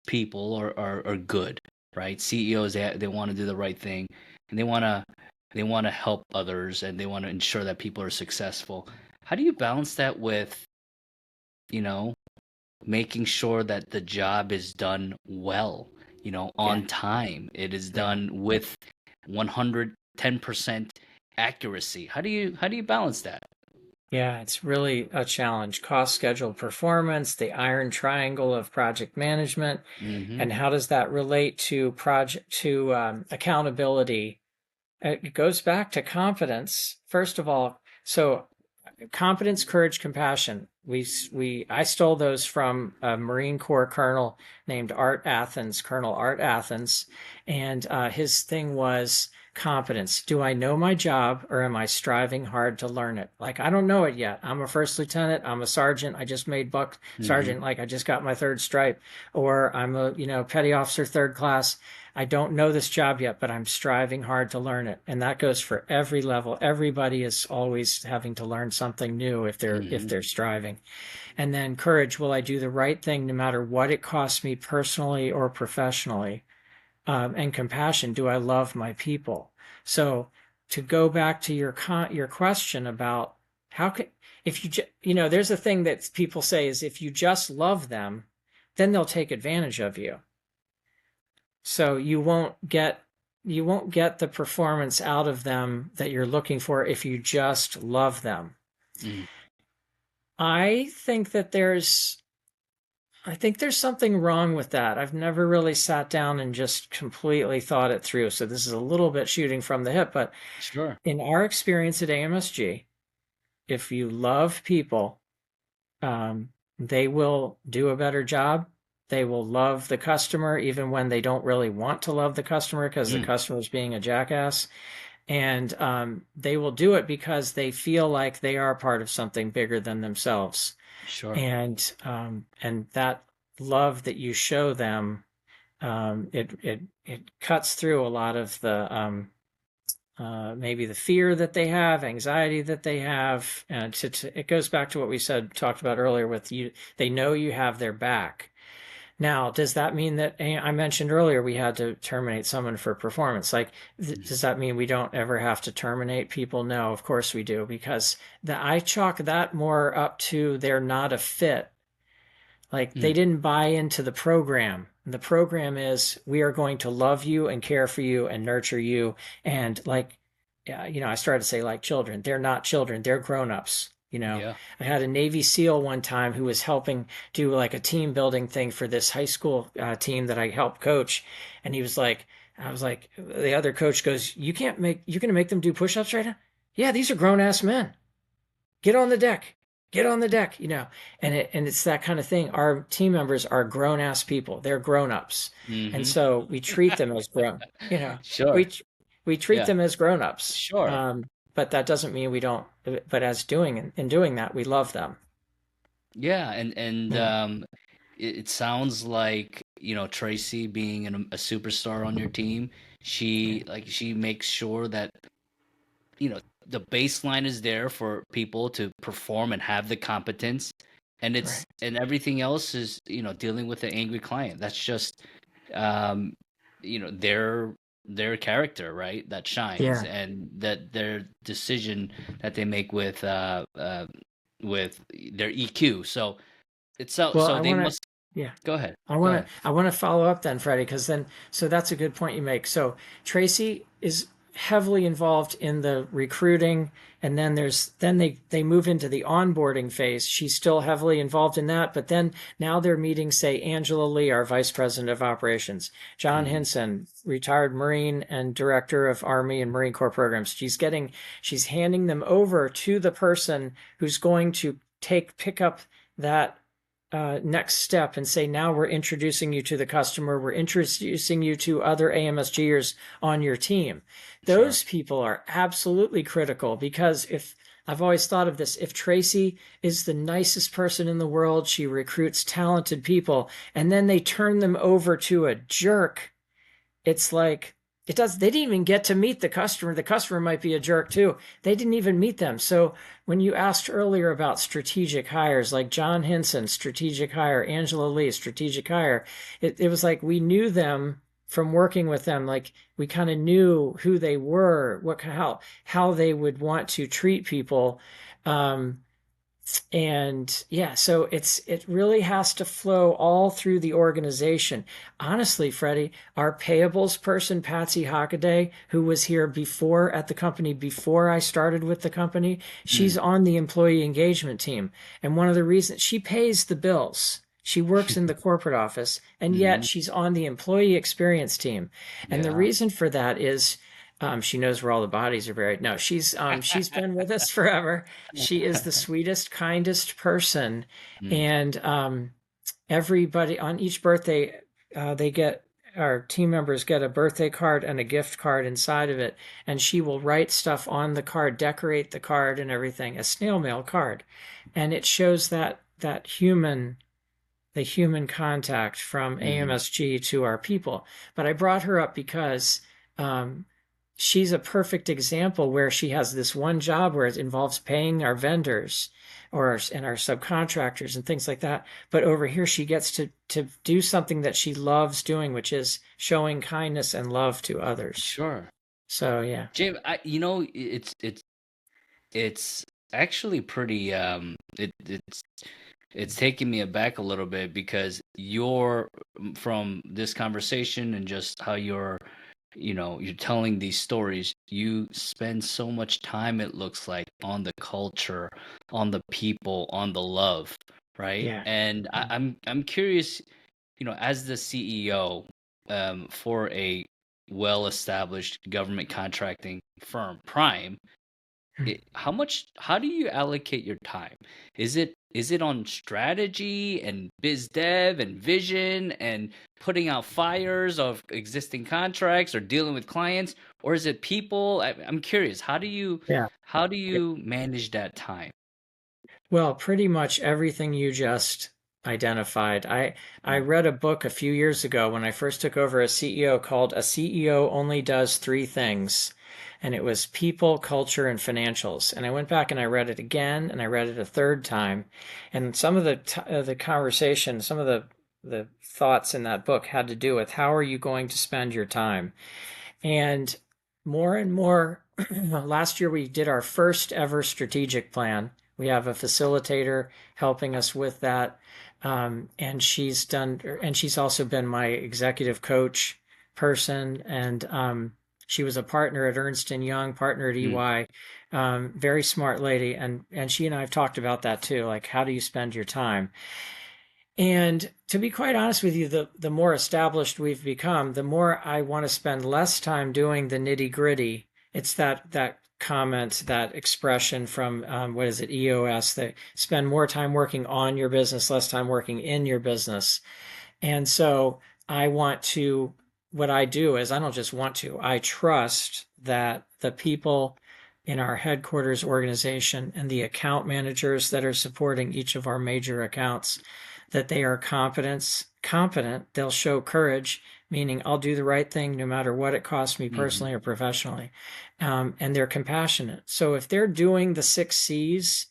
people are good, right? CEOs, they want to do the right thing, and they want to help others, and they want to ensure that people are successful. How do you balance that with, you know, making sure that the job is done well, Yeah, on time? It is yeah. done with 110% accuracy. How do you balance that? Yeah, it's really a challenge. Cost, schedule, performance, the iron triangle of project management, Mm-hmm. and how does that relate to project to accountability? It goes back to competence. First of all, so competence, courage, compassion. I stole those from a Marine Corps colonel named Art Athens, Colonel Art Athens, and his thing was competence. Do I know my job, or am I striving hard to learn it? Like, I don't know it yet. I'm a first lieutenant. I'm a sergeant. I just made buck Mm-hmm. sergeant. Like, I just got my third stripe, or I'm a petty officer third class. I don't know this job yet, but I'm striving hard to learn it. And that goes for every level. Everybody is always having to learn something new if they're if Mm-hmm. they're striving. And then courage, will I do the right thing no matter what it costs me personally or professionally? And compassion, do I love my people? So to go back to your question about how can if there's a thing that people say is if you just love them, then they'll take advantage of you. So you won't get the performance out of them that you're looking for if you just love them. Mm. I think that there's something wrong with that. I've never really sat down and just completely thought it through. So this is a little bit shooting from the hip, but Sure. in our experience at AMSG, if you love people, um, they will do a better job. They will love the customer even when they don't really want to love the customer because the Mm. customer is being a jackass. And they will do it because they feel like they are part of something bigger than themselves. Sure. And that love that you show them, it cuts through a lot of the maybe the fear that they have, anxiety that they have, and it goes back to what we talked about earlier with you. They know you have their back. Now, does that mean that I mentioned earlier we had to terminate someone for performance? Like, Mm. does that mean we don't ever have to terminate people? No, of course we do, because I chalk that more up to they're not a fit. Like, they Mm. didn't buy into the program. The program is we are going to love you and care for you and nurture you. And like, I started to say like children. They're not children. They're grown-ups. Yeah. I had a Navy SEAL one time who was helping do like a team building thing for this high school team that I helped coach. And he was like, I was like, the other coach goes, you're going to make them do push-ups right now? Yeah, these are grown ass men. Get on the deck. Get on the deck, and it's that kind of thing. Our team members are grown ass people. They're grown ups. And Mm-hmm. so we treat them as Sure. we, we treat Yeah. them as grown ups. Sure. But that doesn't mean we don't, but in doing that, we love them. Yeah, and Yeah. it sounds like, Tracy being a superstar on your team, she makes sure that, the baseline is there for people to perform and have the competence, and Right. everything else is, dealing with an angry client. That's just, um, their character, right? That shines, Yeah. and that their decision that they make with their EQ. So it's Well, so I they want to, must yeah. go ahead. I Go want to ahead. I want to follow up then, Freddie, because so that's a good point you make. So Tracy is heavily involved in the recruiting, and then they move into the onboarding phase. She's still heavily involved in that, but then now they're meeting, say, Angela Lee, our vice president of operations, John Mhm. Hinson, retired Marine and director of Army and Marine Corps programs. She's handing them over to the person who's going to pick up that next step and say, now we're introducing you to the customer, we're introducing you to other AMSGers on your team. Sure. Those people are absolutely critical, because if I've always thought of this, if Tracy is the nicest person in the world, she recruits talented people, and then they turn them over to a jerk, it's like It does. They didn't even get to meet the customer. The customer might be a jerk too. They didn't even meet them. So when you asked earlier about strategic hires, like John Hinson, strategic hire, Angela Lee, strategic hire, it was like we knew them from working with them. Like we kind of knew who they were, how they would want to treat people. Um, and yeah, so it really has to flow all through the organization. Honestly, Freddie, our payables person, Patsy Hockaday, who was here before at the company before I started with the company, she's Mm. on the employee engagement team. And one of the reasons she pays the bills. She works in the corporate office, and yet Hmm. she's on the employee experience team. And the Yeah. reason for that is she knows where all the bodies are buried. No, she's been with us forever. She is the sweetest, kindest person, Mm. and everybody on each birthday, they get our team members get a birthday card and a gift card inside of it, and she will write stuff on the card, decorate the card and everything, a snail mail card, and it shows that the human contact from Hmm. AMSG to our people. But I brought her up because um, she's a perfect example where she has this one job where it involves paying our vendors and our subcontractors and things like that. But over here, she gets to do something that she loves doing, which is showing kindness and love to others. Sure. So yeah, Jim, it's actually pretty it's taking me aback a little bit because you're from this conversation and just how you're telling these stories, you spend so much time, it looks like, on the culture, on the people, on the love, right? yeah, And I'm curious, as the CEO for a well-established government contracting firm, Prime, how do you allocate your time? Is it on strategy and biz dev and vision and putting out fires of existing contracts or dealing with clients, or is it people? I'm curious. yeah. How do you manage that time? Well, pretty much everything you just identified. I Mm. read a book a few years ago when I first took over as CEO called A CEO Only Does Three Things. And it was people, culture, and financials. And I went back and I read it again and I read it a third time. And some of the conversation, some of the thoughts in that book had to do with how are you going to spend your time? And more, last year we did our first ever strategic plan. We have a facilitator helping us with that. And she's also been my executive coach person. And she was a partner at Ernst and Young, partner at Mm. EY. Very smart lady. And she and I have talked about that too. Like, how do you spend your time? And to be quite honest with you, the more established we've become, the more I want to spend less time doing the nitty gritty. It's that comment, that expression from what is it, EOS, that spend more time working on your business, less time working in your business. And so I want to, what I do is I don't just want to, I trust that the people in our headquarters organization and the account managers that are supporting each of our major accounts, that they are competent, they'll show courage, meaning I'll do the right thing no matter what it costs me Hmm. personally or professionally. And they're compassionate. So if they're doing the 6 C's,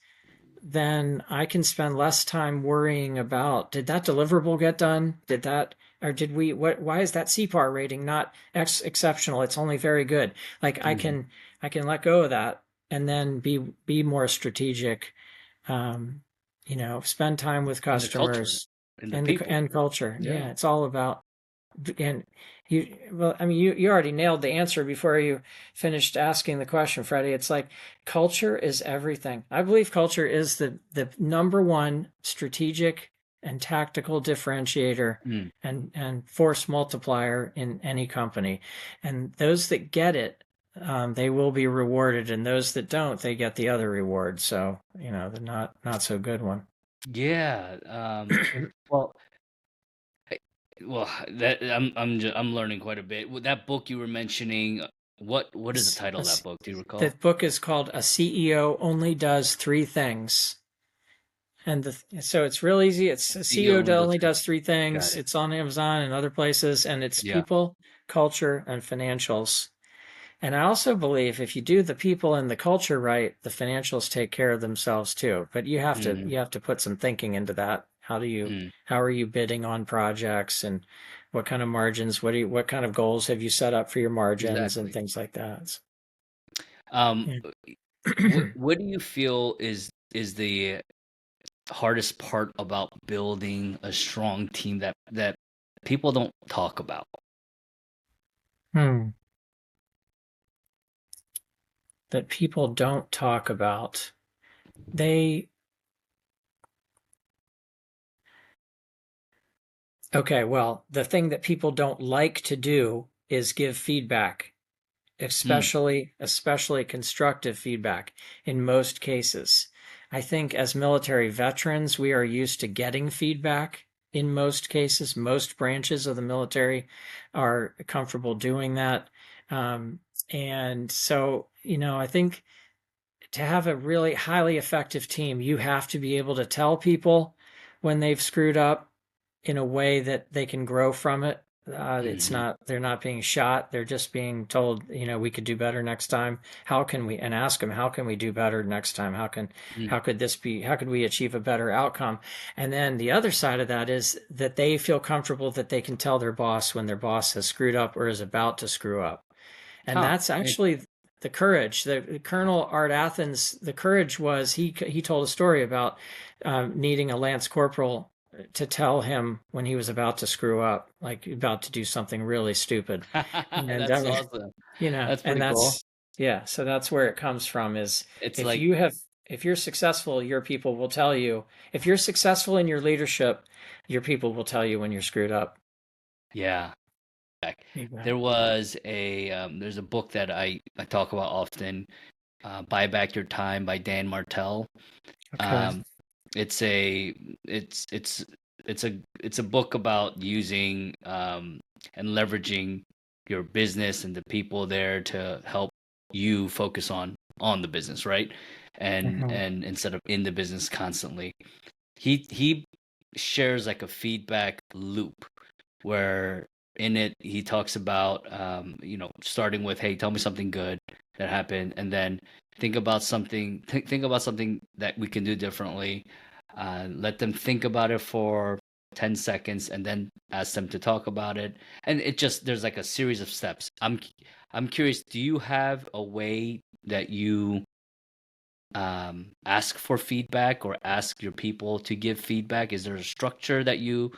then I can spend less time worrying about did that deliverable get done? Did that or did we why is that CPAR rating not exceptional? It's only very good. Like Hmm. I can let go of that and then be more strategic. Um, spend time with And the culture customers and the and the people. and culture. Yeah. Yeah, it's all about and I mean, you already nailed the answer before you finished asking the question, Freddie. It's like culture is everything. I believe culture is the number one strategic and tactical differentiator Mm. and force multiplier in any company. And those that get it, they will be rewarded, and those that don't, they get the other reward. So, the not so good one. Yeah. Well, I- well, that I'm learning quite a bit. With that book you were mentioning, what is the title of that book? Do you recall? The book is called A CEO Only Does Three Things. So it's real easy. It's CEO CEO only does only three does things. three Got things. it. It's on Amazon and other places, and it's Yeah. people, culture, and financials. And I also believe if you do the people and the culture right, the financials take care of themselves too. But Hmm. you have to put some thinking into that. How are you bidding on projects, and what kind of margins, what kind of goals have you set up for your margins and Exactly. things like that. Um, Yeah. what do you feel is the hardest part about building a strong team that people don't talk about? Hmm. That people don't talk about. They Okay, well, the thing that people don't like to do is give feedback, Mm, especially constructive feedback in most cases. I think as military veterans, we are used to getting feedback in most cases. Most branches of the military are comfortable doing that. Um, and so, I think to have a really highly effective team, you have to be able to tell people when they've screwed up in a way that they can grow from it. hmm They're not being shot. They're just being told, we could do better next time. How can we, and ask them, how can we do better next time? mm. How could we achieve a better outcome? And then the other side of that is that they feel comfortable that they can tell their boss when their boss has screwed up or is about to screw up. And Huh. that's actually the courage. The Colonel Art Athens, the courage was he told a story about needing a lance corporal to tell him when he was about to screw up, like about to do something really stupid. And That's awesome. That's and pretty cool. yeah, so that's where it comes from is It's if like, you have if you're successful, your people will tell you. If you're successful in your leadership, your people will tell you when you're screwed up. yeah. Yeah. There's a book that I talk about often, Buy Back Your Time by Dan Martell. Okay. Um, it's a it's it's it's a book about using and leveraging your business and the people there to help you focus on the business, right? Mhm. And instead of in the business constantly. He shares like a feedback loop where in it he talks about starting with, hey, tell me something good that happened, and then think about something that we can do differently. Let them think about it for 10 seconds and then ask them to talk about it, and it just there's like a series of steps. I'm curious, do you have a way that you ask for feedback or ask your people to give feedback? Is there a structure that you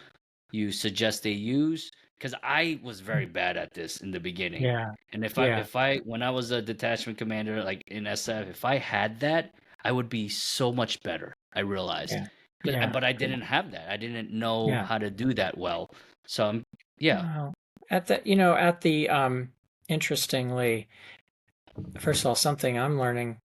suggest they use? Because I was very bad at this in the beginning, Yeah. and Yeah. if I when I was a detachment commander like in SF, if I had that, I would be so much better. I realized, Yeah. Yeah. but I didn't have that. I didn't know Yeah. how to do that well. So yeah. Well, interestingly, first of all, something I'm learning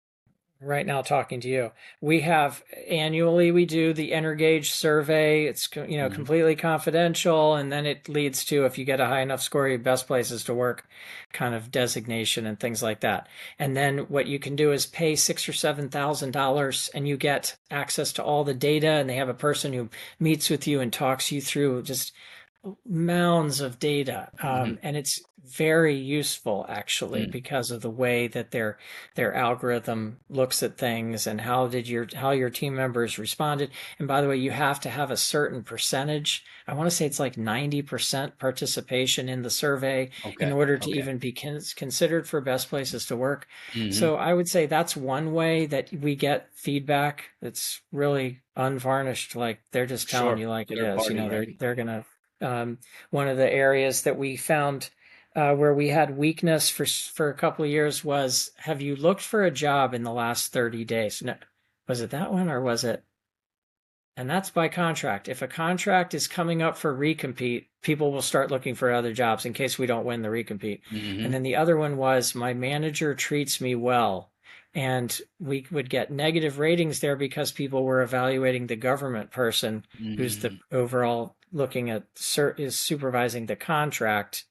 right now talking to you. We do the Energage survey. It's Hmm. completely confidential, and then it leads to, if you get a high enough score, your best places to work kind of designation and things like that. And then what you can do is pay $6,000 or $7,000, and you get access to all the data, and they have a person who meets with you and talks you through just mounds of data, Hmm. and it's very useful actually Mm. because of the way that their algorithm looks at things and how your team members responded. And by the way, you have to have a certain percentage. I want to say it's like 90% participation in the survey in Okay. order to Okay. even be considered for best places to work. Hmm. So I would say that's one way that we get feedback that's really unvarnished, like they're just telling Sure. you like it Third is. party, right? They're gonna one of the areas that we found where we had weakness for a couple of years was, have you looked for a job in the last 30 days? No, was it that one or was it? And that's by contract. If a contract is coming up for recompete, people will start looking for other jobs in case we don't win the recompete. And Hmm. then the other one was, my manager treats me well. And we would get negative ratings there because people were evaluating the government person who's the Hmm. overall looking at is supervising the contract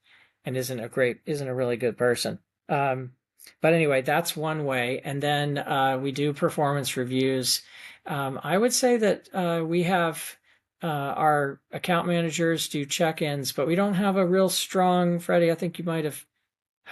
and isn't a really good person. Um, But anyway, that's one way. And then we do performance reviews. I would say that we have our account managers do check-ins, but we don't have a real strong, Freddie, I think you might have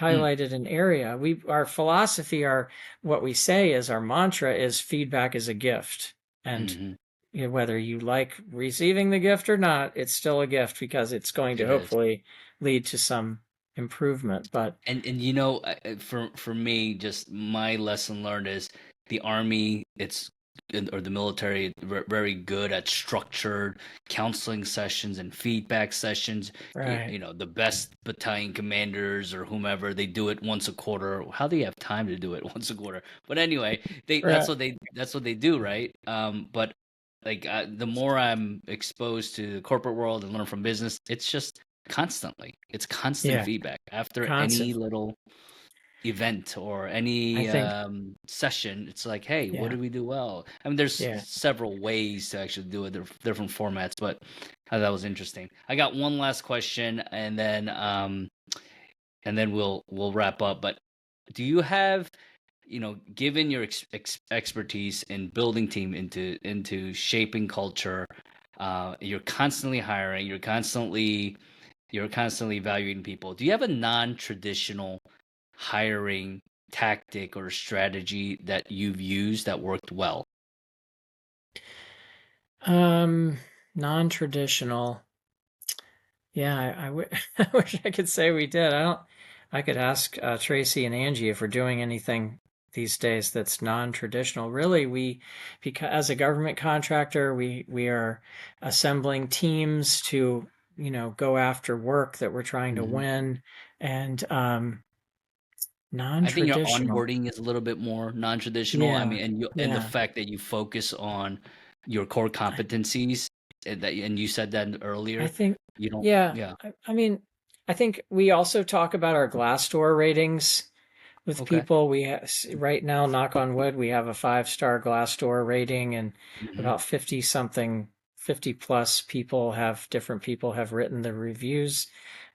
Mm, highlighted an area. Our philosophy, our what we say is our mantra is feedback is a gift. And hmm. whether you like receiving the gift or not, it's still a gift because it's going to It is. hopefully lead to some improvement. But And for me, just my lesson learned is the army, or the military, very good at structured counseling sessions and feedback sessions. right, The best battalion commanders or whomever, they do it once a quarter. How do you have time to do it once a quarter? But anyway, they right, that's what they do, right? But like the more I'm exposed to the corporate world and learn from business, it's just constantly. It's constant yeah, feedback after any constant. little event or I any think, session. It's like, hey, what yeah, did we do well? I mean, there's yeah. several ways to actually do it. There are different formats, but that was interesting. I got one last question, and then we'll wrap up. But do you have, given your expertise in building team into shaping culture, you're constantly hiring, you're constantly evaluating people. Do you have a non-traditional hiring tactic or strategy that you've used that worked well? Um, non-traditional. Yeah, I wish I could say we did. I don't. I could ask Tracy and Angie if we're doing anything these days that's non-traditional. Really, because as a government contractor, we are assembling teams to go after work that we're trying to Hmm. win, and I think your non-traditional. onboarding is a little bit more non-traditional. I Yeah, mean, and the yeah. fact that you focus on your core competencies, and you said that I earlier. think, You don't, yeah. yeah. I mean, I think we also talk about our Glassdoor ratings with Okay. people. Right now, knock on wood, we have a 5-star Glassdoor rating, and Hmm. about 50 something, 50 plus different people have written the reviews.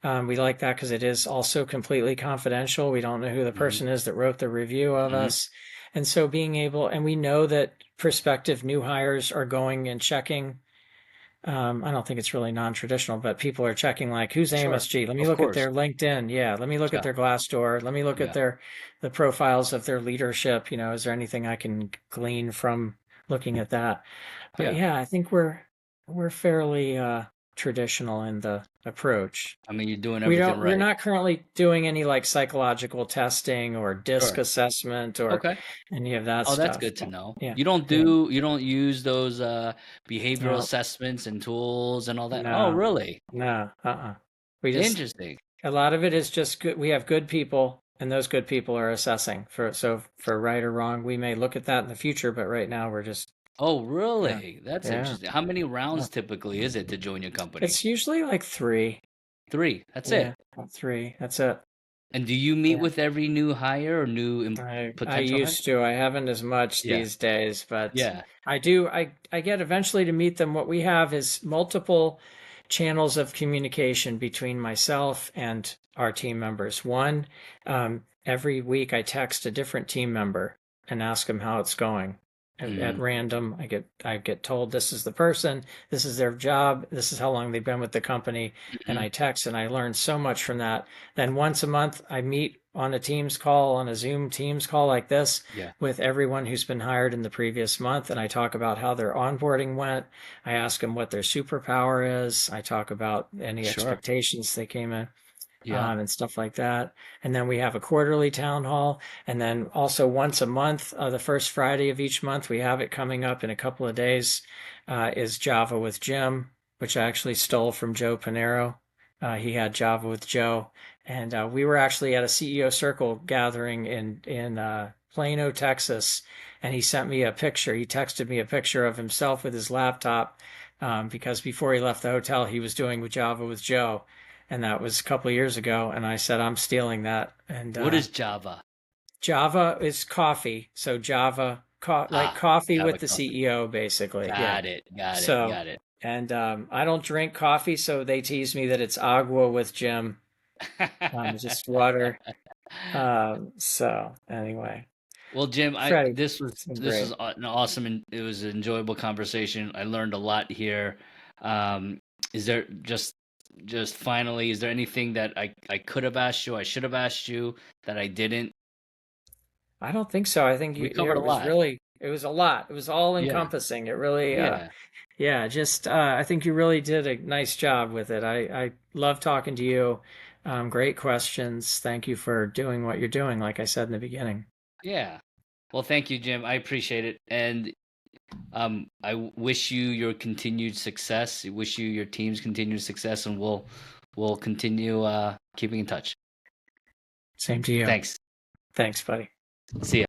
We like that because it is also completely confidential. We don't know who the Hmm. person is that wrote the review of Hmm. us. And so and we know that prospective new hires are going and checking. I don't think it's really non-traditional, but people are checking like, who's Sure. AMSG? Let me Of look at course. their LinkedIn. Yeah, let me look at Yeah. their Glassdoor. Let me look at Yeah. the profiles of their leadership. Is there anything I can glean from looking at that? But Yeah. yeah, I think we're fairly traditional in the approach. I mean, you're doing everything We're right. not currently doing any like psychological testing or DISC Sure. assessment or Okay. any of that Oh, that's stuff. good to But know. yeah, yeah, You don't use those behavioral no, assessments and tools and all that. Oh, no, really? no, We just Interesting. A lot of it is just good. We have good people, and those good people are assessing for right or wrong. We may look at that in the future, but right now we're just Oh, yeah, really? That's yeah, interesting. How many yeah. rounds typically is it to join your company? It's usually like three. Three. That's Yeah, it. about three. That's it. And do you meet Yeah. with every new hire or I potential hire? used to. I haven't as much Yeah. these days, but Yeah. I do. I get eventually to meet them. What we have is multiple channels of communication between myself and our team members. One, every week I text a different team member and ask them how it's going. At Hmm. random, I get told this is the person, this is their job, this is how long they've been with the company, and Hmm. I text and I learn so much from that. Then once a month, I meet on a Teams call, on a Zoom Teams call like this Yeah. with everyone who's been hired in the previous month. And I talk about how their onboarding went. I ask them what their superpower is. I talk about any Sure. expectations they came in. Yeah. And stuff like that. And then we have a quarterly town hall. And then also once a month, the first Friday of each month, we have it coming up in a couple of days, is Java with Jim, which I actually stole from Joe Panero. He had Java with Joe. And we were actually at a CEO Circle gathering in Plano, Texas. And he sent me a picture. He texted me a picture of himself with his laptop because before he left the hotel, he was doing Java with Joe, and that was a couple of years ago. And I said, I'm stealing that. And What is Java? Java is coffee, so like Ah, coffee Java with the coffee. CEO, basically. Yeah. Got it. Got it. So, Got it. and I don't drink coffee, so they tease me that it's agua with Jim, just water. So anyway, Well, Jim, Freddie, this was it's been great. an awesome and it was an enjoyable conversation. I learned a lot here. Is there just finally, is there anything that I could have asked you, I should have asked you that I didn't? I don't think so. I think We covered a it was lot. really, it was a lot. It was all Yeah. encompassing. It really, Yeah. yeah, just I think you really did a nice job with it. I love talking to you. Great questions. Thank you for doing what you're doing, like I said in the beginning. Yeah. Well, thank you, Jim. I appreciate it. And I wish you your continued success. I wish you your team's continued success, and we'll continue keeping in touch. Same to you. Thanks. Thanks, buddy. See ya.